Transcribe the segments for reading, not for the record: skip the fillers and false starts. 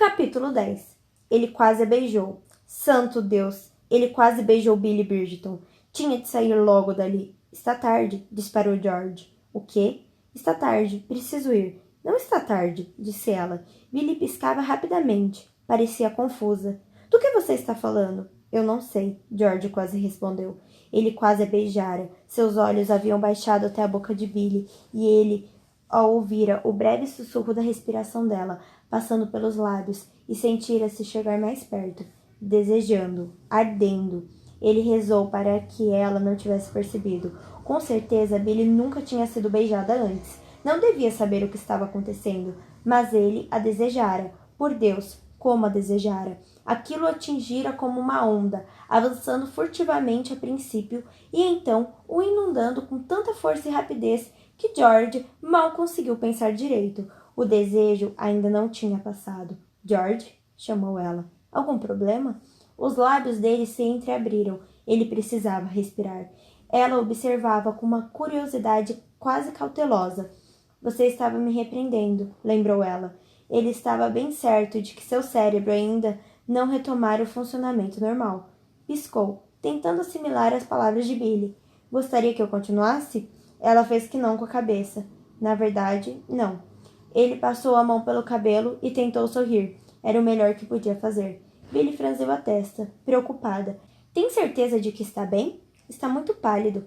Capítulo 10. Ele quase a beijou. Santo Deus! Ele quase beijou Billy Bridgeton. Tinha de sair logo dali. Está tarde, disparou George. O quê? Está tarde. Preciso ir. Não está tarde, disse ela. Billy piscava rapidamente. Parecia confusa. Do que você está falando? Eu não sei, George quase respondeu. Ele quase a beijara. Seus olhos haviam baixado até a boca de Billy, e ele ouvira o breve sussurro da respiração dela, passando pelos lábios, e sentira-se chegar mais perto, desejando, ardendo. Ele rezou para que ela não tivesse percebido. Com certeza, Billy nunca tinha sido beijada antes. Não devia saber o que estava acontecendo, mas ele a desejara. Por Deus, como a desejara! Aquilo atingira como uma onda, avançando furtivamente a princípio e então o inundando com tanta força e rapidez que George mal conseguiu pensar direito. O desejo ainda não tinha passado. George, chamou ela. Algum problema? Os lábios dele se entreabriram. Ele precisava respirar. Ela observava com uma curiosidade quase cautelosa. Você estava me repreendendo, lembrou ela. Ele estava bem certo de que seu cérebro ainda não retomara o funcionamento normal. Piscou, tentando assimilar as palavras de Billy. Gostaria que eu continuasse? Ela fez que não com a cabeça. Na verdade, não. Ele passou a mão pelo cabelo e tentou sorrir. Era o melhor que podia fazer. Billy franziu a testa, preocupada. Tem certeza de que está bem? Está muito pálido.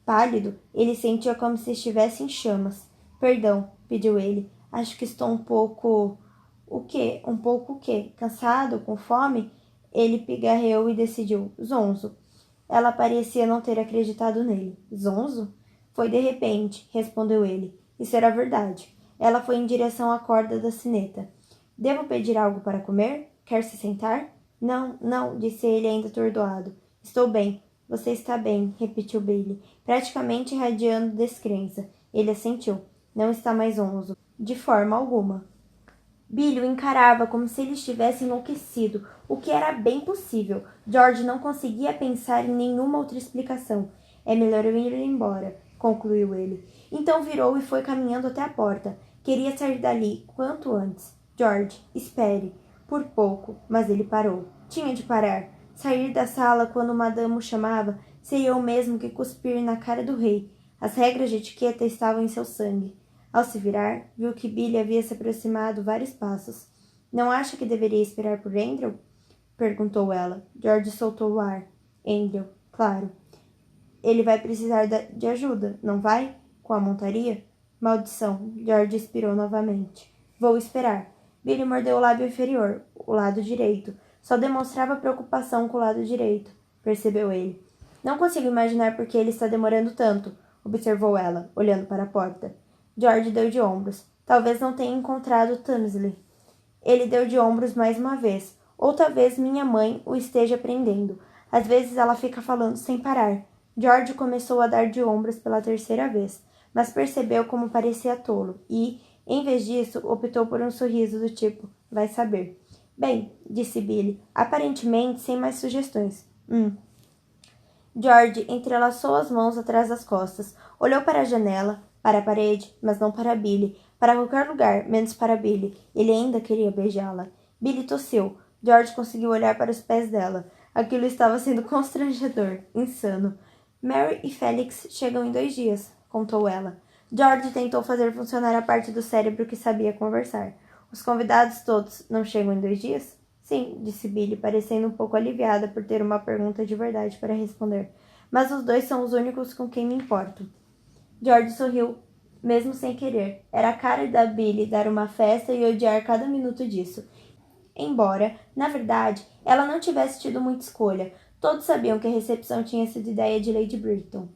Pálido? Ele sentia como se estivesse em chamas. Perdão, pediu ele. Acho que estou um pouco... O quê? Um pouco o quê? Cansado? Com fome? Ele pigarreou e decidiu. Zonzo. Ela parecia não ter acreditado nele. Zonzo? Foi de repente, respondeu ele. Isso era verdade. Ela foi em direção à corda da sineta. Devo pedir algo para comer? Quer se sentar? Não, não, disse ele ainda atordoado. Estou bem. Você está bem, repetiu Billy, praticamente irradiando descrença. Ele assentiu. Não está mais zonzo. De forma alguma. Billy o encarava como se ele estivesse enlouquecido, o que era bem possível. George não conseguia pensar em nenhuma outra explicação. É melhor eu ir embora, concluiu ele. Então virou e foi caminhando até a porta. Queria sair dali quanto antes. George, espere. Por pouco, mas ele parou. Tinha de parar. Sair da sala quando Madame o chamava seria o mesmo que cuspir na cara do rei. As regras de etiqueta estavam em seu sangue. Ao se virar, viu que Billy havia se aproximado vários passos. Não acha que deveria esperar por Andrew? Perguntou ela. George soltou o ar. Andrew, claro. Ele vai precisar de ajuda, não vai? Com a montaria? Maldição. George expirou novamente. Vou esperar. Billy mordeu o lábio inferior, o lado direito. Só demonstrava preocupação com o lado direito, percebeu ele. Não consigo imaginar por que ele está demorando tanto, observou ela, olhando para a porta. George deu de ombros. Talvez não tenha encontrado Tamsley. Ele deu de ombros mais uma vez. Ou talvez minha mãe o esteja prendendo. Às vezes ela fica falando sem parar. George começou a dar de ombros pela terceira vez, mas percebeu como parecia tolo e, em vez disso, optou por um sorriso do tipo, vai saber. Bem, disse Billy, aparentemente sem mais sugestões. George entrelaçou as mãos atrás das costas, olhou para a janela, para a parede, mas não para Billy, para qualquer lugar, menos para Billy. Ele ainda queria beijá-la. Billy tossiu. George conseguiu olhar para os pés dela. Aquilo estava sendo constrangedor, insano. Mary e Felix chegam em 2 dias, contou ela. George tentou fazer funcionar a parte do cérebro que sabia conversar. Os convidados todos não chegam em 2 dias? Sim, disse Billy, parecendo um pouco aliviada por ter uma pergunta de verdade para responder. Mas os 2 são os únicos com quem me importo. George sorriu, mesmo sem querer. Era a cara da Billy dar uma festa e odiar cada minuto disso. Embora, na verdade, ela não tivesse tido muita escolha. Todos sabiam que a recepção tinha sido ideia de Lady Bridgeton.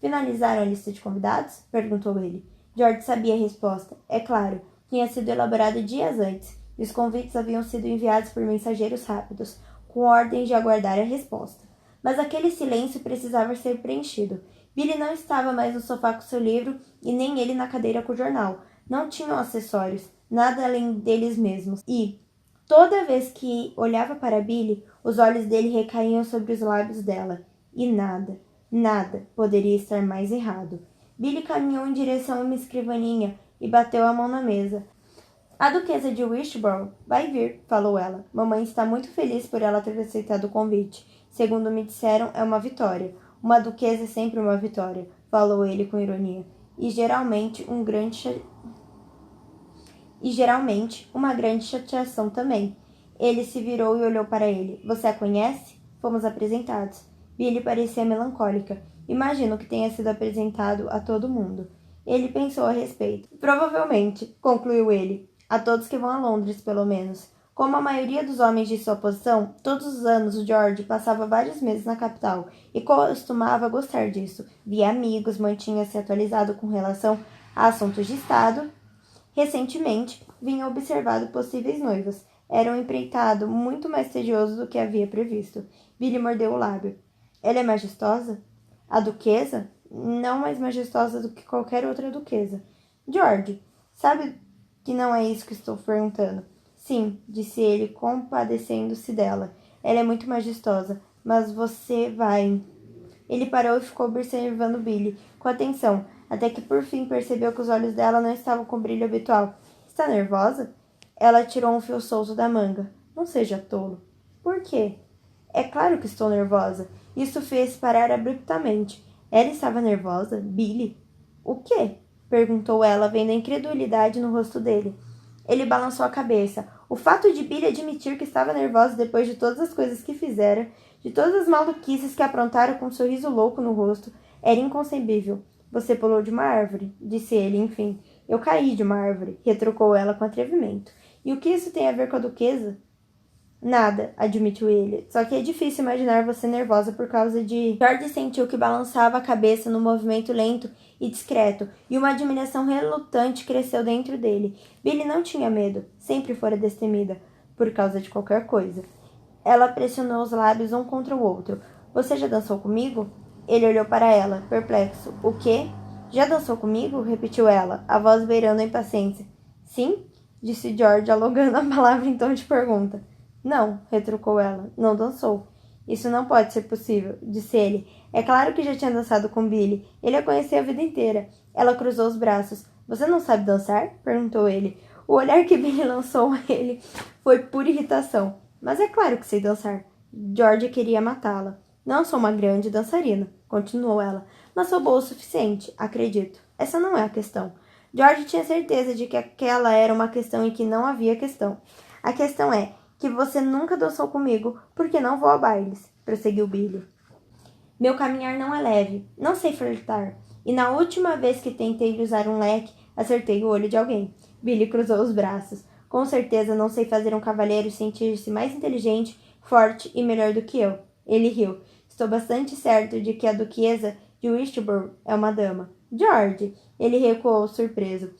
Finalizaram a lista de convidados? Perguntou ele. George sabia a resposta. É claro, tinha sido elaborada dias antes, e os convites haviam sido enviados por mensageiros rápidos, com ordens de aguardar a resposta. Mas aquele silêncio precisava ser preenchido. Billy não estava mais no sofá com seu livro e nem ele na cadeira com o jornal. Não tinham acessórios, nada além deles mesmos. E, toda vez que olhava para Billy, os olhos dele recaíam sobre os lábios dela. E nada poderia estar mais errado. Billy caminhou em direção a uma escrivaninha e bateu a mão na mesa. A duquesa de Wishborough vai vir, falou ela. Mamãe está muito feliz por ela ter aceitado o convite. Segundo me disseram, é uma vitória. Uma duquesa é sempre uma vitória, falou ele com ironia. E geralmente uma grande chateação também. Ele se virou e olhou para ele. Você a conhece? Fomos apresentados. Billy parecia melancólica. Imagino que tenha sido apresentado a todo mundo. Ele pensou a respeito. Provavelmente, concluiu ele. A todos que vão a Londres, pelo menos. Como a maioria dos homens de sua posição, todos os anos o George passava vários meses na capital e costumava gostar disso. Via amigos, mantinha-se atualizado com relação a assuntos de Estado. Recentemente, vinha observado possíveis noivas. Era um empreitado muito mais tedioso do que havia previsto. Billy mordeu o lábio. Ela é majestosa? A duquesa? Não mais majestosa do que qualquer outra duquesa. George, sabe que não é isso que estou perguntando. Sim, disse ele, compadecendo-se dela. Ela é muito majestosa, mas você vai... Ele parou e ficou observando Billy, com atenção, até que por fim percebeu que os olhos dela não estavam com o brilho habitual. Está nervosa? Ela tirou um fio solto da manga. Não seja tolo. Por quê? É claro que estou nervosa. Isso fez parar abruptamente. Ela estava nervosa? Billy? O quê? Perguntou ela, vendo a incredulidade no rosto dele. Ele balançou a cabeça. O fato de Billy admitir que estava nervosa depois de todas as coisas que fizera, de todas as maluquices que aprontaram com um sorriso louco no rosto, era inconcebível. Você pulou de uma árvore, disse ele, enfim. Eu caí de uma árvore, retrucou ela com atrevimento. E o que isso tem a ver com a duquesa? Nada, admitiu ele. Só que é difícil imaginar você nervosa por causa de... George sentiu que balançava a cabeça num movimento lento e discreto, e uma admiração relutante cresceu dentro dele. Billy não tinha medo, sempre fora destemida, por causa de qualquer coisa. Ela pressionou os lábios um contra o outro. Você já dançou comigo? Ele olhou para ela, perplexo. O quê? Já dançou comigo? Repetiu ela, a voz beirando a impaciência. Sim? Disse George, alongando a palavra em tom de pergunta. Não, retrucou ela, não dançou. Isso não pode ser possível, disse ele. É claro que já tinha dançado com Billy. Ele a conhecia a vida inteira. Ela cruzou os braços. Você não sabe dançar? Perguntou ele. O olhar que Billy lançou a ele foi pura irritação. Mas é claro que sei dançar. George queria matá-la. Não sou uma grande dançarina, continuou ela, mas sou boa o suficiente, acredito. Essa não é a questão. George tinha certeza de que aquela era uma questão em que não havia questão. A questão é que você nunca dançou comigo porque não vou a bailes, prosseguiu Billy. Meu caminhar não é leve, não sei flertar, e na última vez que tentei usar um leque, acertei o olho de alguém. Billy cruzou os braços. Com certeza não sei fazer um cavalheiro sentir-se mais inteligente, forte e melhor do que eu. Ele riu. Estou bastante certo de que a duquesa de Wishborough é uma dama. George! Ele recuou, surpreso.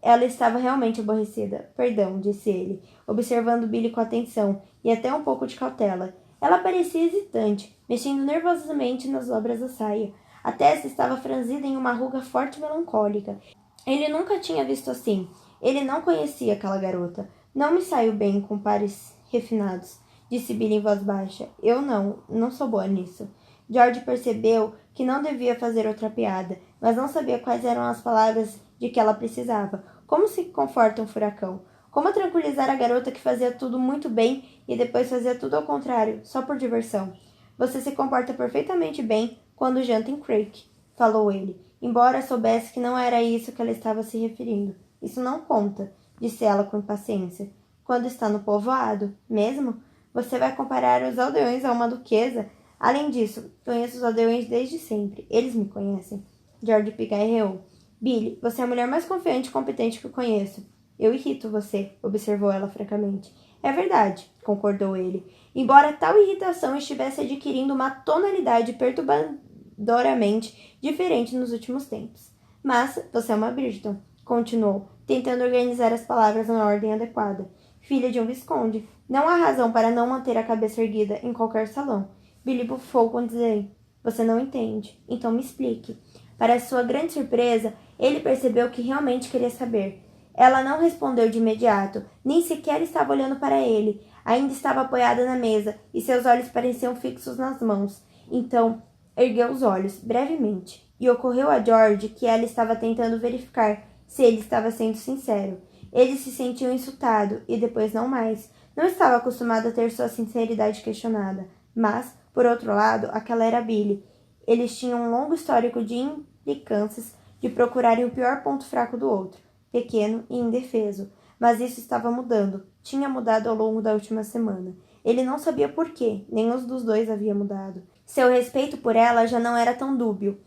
Ela estava realmente aborrecida. Perdão, disse ele, observando Billy com atenção e até um pouco de cautela. Ela parecia hesitante, mexendo nervosamente nas dobras da saia. A testa estava franzida em uma ruga forte e melancólica. Ele nunca tinha visto assim. Ele não conhecia aquela garota. Não me saiu bem com pares refinados, disse Billy em voz baixa. Eu não sou boa nisso. George percebeu que não devia fazer outra piada, mas não sabia quais eram as palavras de que ela precisava. Como se conforta um furacão? Como tranquilizar a garota que fazia tudo muito bem e depois fazia tudo ao contrário, só por diversão? Você se comporta perfeitamente bem quando janta em Creek, falou ele, embora soubesse que não era isso que ela estava se referindo. Isso não conta, disse ela com impaciência. Quando está no povoado, mesmo? Você vai comparar os aldeões a uma duquesa? Além disso, conheço os aldeões desde sempre. Eles me conhecem. George pigarreou. Billy, você é a mulher mais confiante e competente que eu conheço. Eu irrito você, observou ela francamente. É verdade, concordou ele, embora tal irritação estivesse adquirindo uma tonalidade perturbadoramente diferente nos últimos tempos. Mas você é uma Bridgeton, continuou, tentando organizar as palavras na ordem adequada. Filha de um visconde. Não há razão para não manter a cabeça erguida em qualquer salão. Billy bufou com desdém. Você não entende. Então me explique. Para sua grande surpresa, ele percebeu que realmente queria saber. Ela não respondeu de imediato, nem sequer estava olhando para ele. Ainda estava apoiada na mesa, e seus olhos pareciam fixos nas mãos. Então, ergueu os olhos, brevemente, e ocorreu a George que ela estava tentando verificar se ele estava sendo sincero. Ele se sentiu insultado e depois não mais. Não estava acostumado a ter sua sinceridade questionada. Mas, por outro lado, aquela era Billy. Eles tinham um longo histórico de implicâncias, de procurarem o pior ponto fraco do outro, pequeno e indefeso. Mas isso estava mudando. Tinha mudado ao longo da última semana. Ele não sabia por quê, nem os dos dois havia mudado. Seu respeito por ela já não era tão dúbio.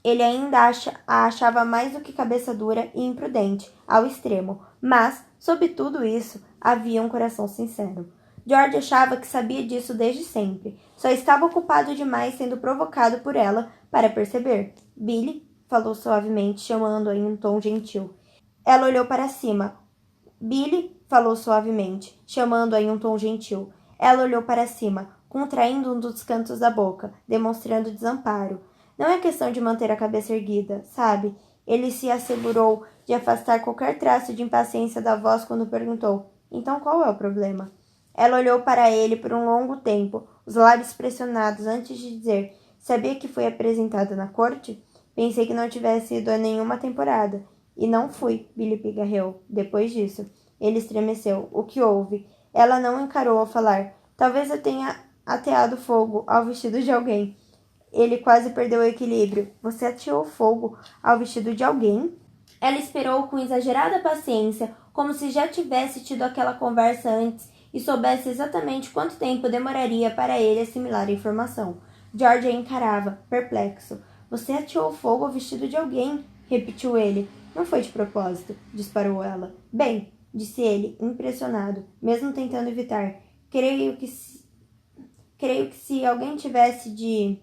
Ele ainda a achava mais do que cabeça dura e imprudente, ao extremo. Mas, sob tudo isso, havia um coração sincero. George achava que sabia disso desde sempre. Só estava ocupado demais sendo provocado por ela para perceber. Billy, falou suavemente, chamando-a em um tom gentil. Ela olhou para cima. Billy, falou suavemente, chamando-a em um tom gentil. Ela olhou para cima, contraindo um dos cantos da boca, demonstrando desamparo. Não é questão de manter a cabeça erguida, sabe? Ele se assegurou de afastar qualquer traço de impaciência da voz quando perguntou: então qual é o problema? Ela olhou para ele por um longo tempo, os lábios pressionados antes de dizer: sabia que foi apresentada na corte? Pensei que não tivesse ido a nenhuma temporada. E não fui, Billy pigarreou. Depois disso, ele estremeceu. O que houve? Ela não encarou ao falar. Talvez eu tenha ateado fogo ao vestido de alguém. Ele quase perdeu o equilíbrio. Você ateou fogo ao vestido de alguém? Ela esperou com exagerada paciência, como se já tivesse tido aquela conversa antes e soubesse exatamente quanto tempo demoraria para ele assimilar a informação. George a encarava, perplexo. Você ateou fogo ao vestido de alguém, repetiu ele. Não foi de propósito, disparou ela. Bem, disse ele, impressionado, mesmo tentando evitar. Creio que se alguém tivesse de...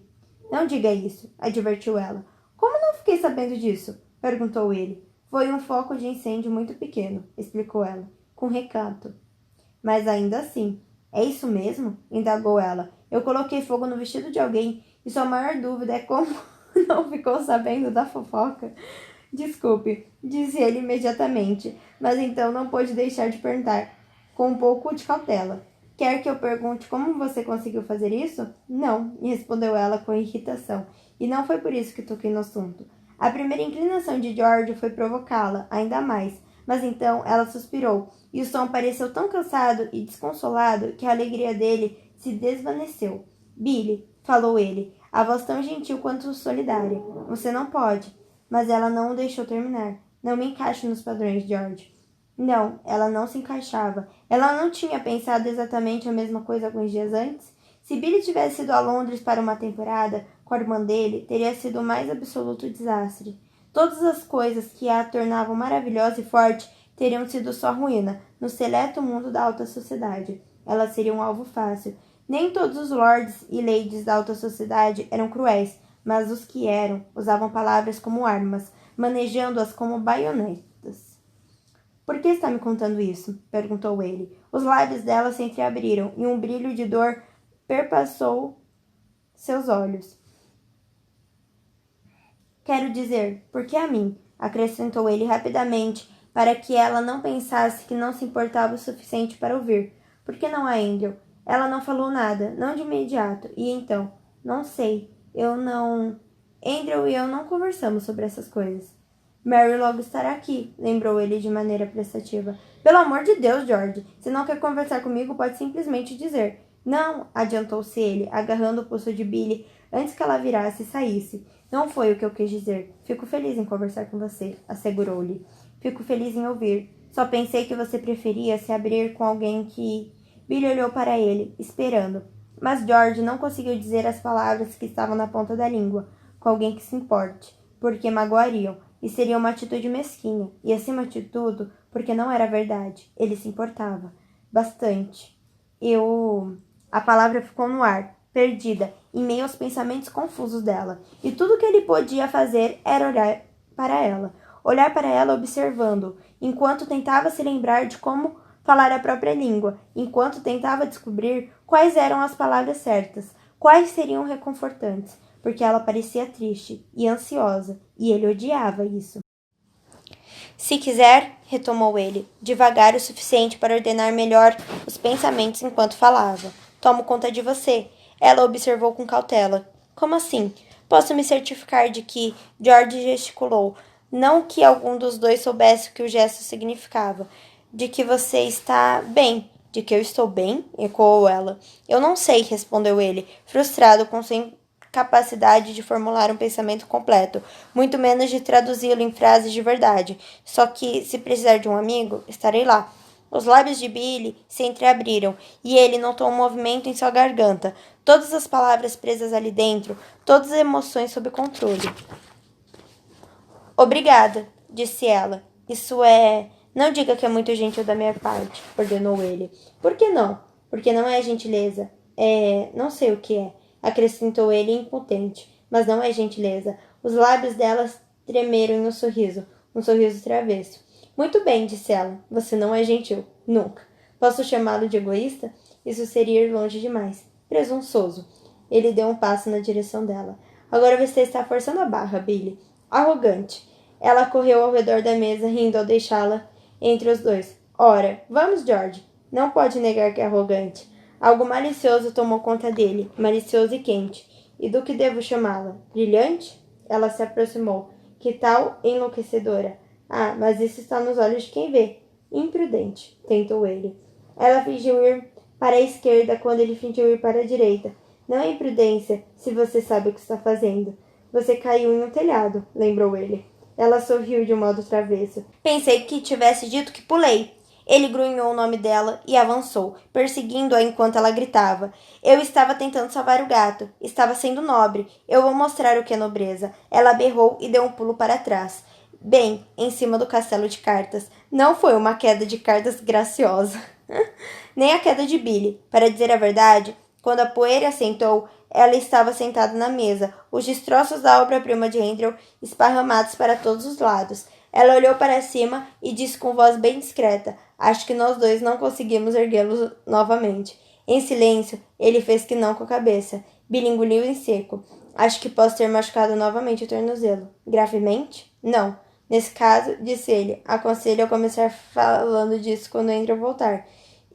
Não diga isso, advertiu ela. Como não fiquei sabendo disso? Perguntou ele. Foi um foco de incêndio muito pequeno, explicou ela, com recato. Mas ainda assim, é isso mesmo? Indagou ela. Eu coloquei fogo no vestido de alguém e sua maior dúvida é como não ficou sabendo da fofoca. Desculpe, disse ele imediatamente, mas então não pôde deixar de perguntar, com um pouco de cautela. Quer que eu pergunte como você conseguiu fazer isso? Não, respondeu ela com irritação, e não foi por isso que toquei no assunto. A primeira inclinação de George foi provocá-la, ainda mais, mas então ela suspirou, e o som pareceu tão cansado e desconsolado que a alegria dele se desvaneceu. Billy, falou ele, a voz tão gentil quanto solidária, você não pode. Mas ela não o deixou terminar. Não me encaixo nos padrões, George. Não, ela não se encaixava. Ela não tinha pensado exatamente a mesma coisa alguns dias antes. Se Billy tivesse ido a Londres para uma temporada com a irmã dele, teria sido o mais absoluto desastre. Todas as coisas que a tornavam maravilhosa e forte teriam sido só ruína no seleto mundo da alta sociedade. Ela seria um alvo fácil. Nem todos os lords e ladies da alta sociedade eram cruéis, mas os que eram usavam palavras como armas, manejando-as como baionetas. Por que está me contando isso? Perguntou ele. Os lábios dela se entreabriram e um brilho de dor perpassou seus olhos. Quero dizer, por que a mim? Acrescentou ele rapidamente, para que ela não pensasse que não se importava o suficiente para ouvir. Por que não a Andrew? Ela não falou nada, não de imediato, e então, não sei. Andrew e eu não conversamos sobre essas coisas. Mary logo estará aqui, lembrou ele de maneira prestativa. Pelo amor de Deus, George, se não quer conversar comigo, pode simplesmente dizer. Não, adiantou-se ele, agarrando o pulso de Billy antes que ela virasse e saísse. Não foi o que eu quis dizer. Fico feliz em conversar com você, assegurou-lhe. Fico feliz em ouvir. Só pensei que você preferia se abrir com alguém que... Billy olhou para ele, esperando. Mas George não conseguiu dizer as palavras que estavam na ponta da língua, com alguém que se importe, porque magoariam, e seria uma atitude mesquinha, e acima de tudo, porque não era verdade. Ele se importava. Bastante. A palavra ficou no ar, perdida, em meio aos pensamentos confusos dela, e tudo que ele podia fazer era olhar para ela observando, enquanto tentava se lembrar de como falar a própria língua, enquanto tentava descobrir quais eram as palavras certas, quais seriam reconfortantes, porque ela parecia triste e ansiosa, e ele odiava isso. Se quiser, retomou ele, devagar o suficiente para ordenar melhor os pensamentos enquanto falava. Tomo conta de você. Ela observou com cautela. Como assim? Posso me certificar de que... George gesticulou. Não que algum dos dois soubesse o que o gesto significava. De que você está bem. De que eu estou bem? Ecoou ela. Eu não sei, respondeu ele, frustrado com sua incapacidade de formular um pensamento completo, muito menos de traduzi-lo em frases de verdade. Só que, se precisar de um amigo, estarei lá. Os lábios de Billy se entreabriram e ele notou um movimento em sua garganta. Todas as palavras presas ali dentro, todas as emoções sob controle. Obrigada, disse ela. Isso é. Não diga que é muito gentil da minha parte, ordenou ele. Por que não? Porque não é gentileza. É. Não sei o que é, acrescentou ele impotente. Mas não é gentileza. Os lábios dela tremeram em um sorriso travesso. Muito bem, disse ela. Você não é gentil. Nunca. Posso chamá-lo de egoísta? Isso seria ir longe demais. Presunçoso. Ele deu um passo na direção dela. Agora você está forçando a barra, Billy. Arrogante. Ela correu ao redor da mesa, rindo ao deixá-la entre os dois. Ora, vamos, George. Não pode negar que é arrogante. Algo malicioso tomou conta dele, malicioso e quente. E do que devo chamá-la? Brilhante? Ela se aproximou. Que tal enlouquecedora? Ah, mas isso está nos olhos de quem vê. Imprudente, tentou ele. Ela fingiu ir para a esquerda quando ele fingiu ir para a direita. Não é imprudência, se você sabe o que está fazendo. Você caiu em um telhado, lembrou ele. Ela sorriu de um modo travesso. Pensei que tivesse dito que pulei. Ele grunhou o nome dela e avançou, perseguindo-a enquanto ela gritava. Eu estava tentando salvar o gato. Estava sendo nobre. Eu vou mostrar o que é nobreza. Ela berrou e deu um pulo para trás. Bem, em cima do castelo de cartas. Não foi uma queda de cartas graciosa. Nem a queda de Billy. Para dizer a verdade, quando a poeira assentou, ela estava sentada na mesa, os destroços da obra-prima de Andrew esparramados para todos os lados. Ela olhou para cima e disse com voz bem discreta: Acho que nós dois não conseguimos erguê-los novamente. Em silêncio, ele fez que não com a cabeça. Billy engoliu em seco. Acho que posso ter machucado novamente o tornozelo. Gravemente? Não. Nesse caso, disse ele, aconselho a começar falando disso quando Andrew voltar.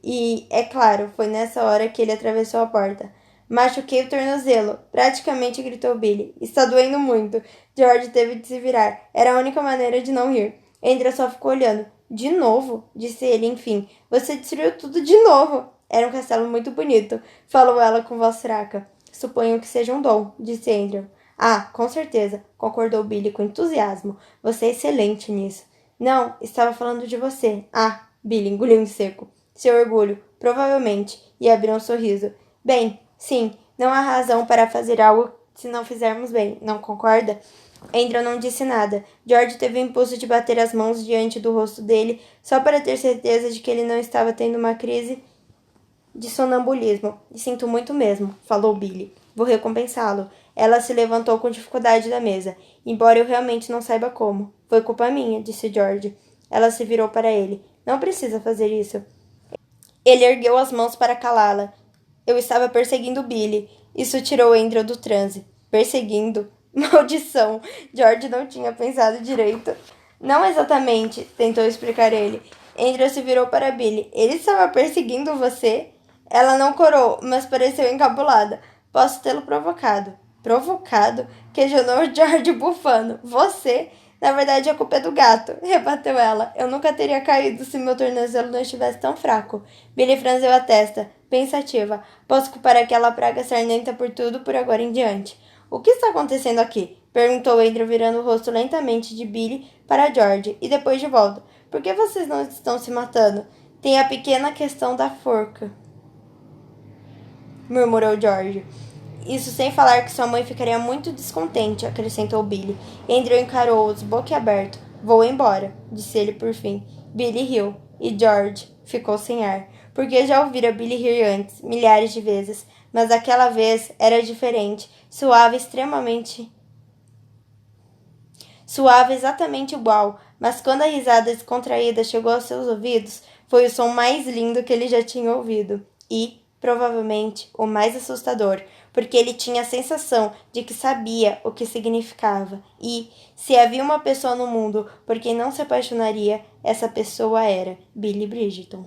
E, é claro, foi nessa hora que ele atravessou a porta. Machuquei o tornozelo. Praticamente gritou Billy. Está doendo muito. George teve de se virar. Era a única maneira de não rir. Andrew só ficou olhando. De novo? Disse ele, enfim. Você destruiu tudo de novo. Era um castelo muito bonito, falou ela com voz fraca. Suponho que seja um dom, disse Andrew. Ah, com certeza, concordou Billy com entusiasmo. Você é excelente nisso. Não, estava falando de você. Ah, Billy engoliu em seco. Seu orgulho, provavelmente, e abriu um sorriso. Bem, sim, não há razão para fazer algo se não fizermos bem, não concorda? Andrew não disse nada. George teve o impulso de bater as mãos diante do rosto dele, só para ter certeza de que ele não estava tendo uma crise de sonambulismo. E sinto muito mesmo, falou Billy. Vou recompensá-lo. Ela se levantou com dificuldade da mesa, embora eu realmente não saiba como. Foi culpa minha, disse George. Ela se virou para ele. Não precisa fazer isso. Ele ergueu as mãos para calá-la. Eu estava perseguindo Billy. Isso tirou Andrew do transe. Perseguindo? Maldição! George não tinha pensado direito. Não exatamente, tentou explicar ele. Andrew se virou para Billy. Ele estava perseguindo você? Ela não corou, mas pareceu encabulada. Posso tê-lo provocado. Provocado? Questionou George bufando. Você? Na verdade, a culpa é do gato, rebateu ela. Eu nunca teria caído se meu tornozelo não estivesse tão fraco. Billy franziu a testa, pensativa. Posso culpar aquela praga sarnenta por tudo por agora em diante. O que está acontecendo aqui? Perguntou Andrew, virando o rosto lentamente de Billy para George, e depois de volta. Por que vocês não estão se matando? Tem a pequena questão da forca, murmurou George. Isso sem falar que sua mãe ficaria muito descontente, acrescentou Billy. Andrew encarou-os boquiaberto. Vou embora, disse ele por fim. Billy riu, e George ficou sem ar, porque já ouvira Billy rir antes, milhares de vezes, mas aquela vez era diferente, soava exatamente igual, mas quando a risada descontraída chegou aos seus ouvidos, foi o som mais lindo que ele já tinha ouvido. E, provavelmente, o mais assustador, porque ele tinha a sensação de que sabia o que significava. E, se havia uma pessoa no mundo por quem não se apaixonaria, essa pessoa era Billy Bridgeton.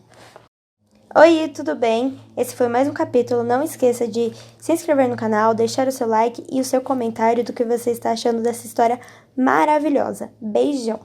Oi, tudo bem? Esse foi mais um capítulo. Não esqueça de se inscrever no canal, deixar o seu like e o seu comentário do que você está achando dessa história maravilhosa. Beijão!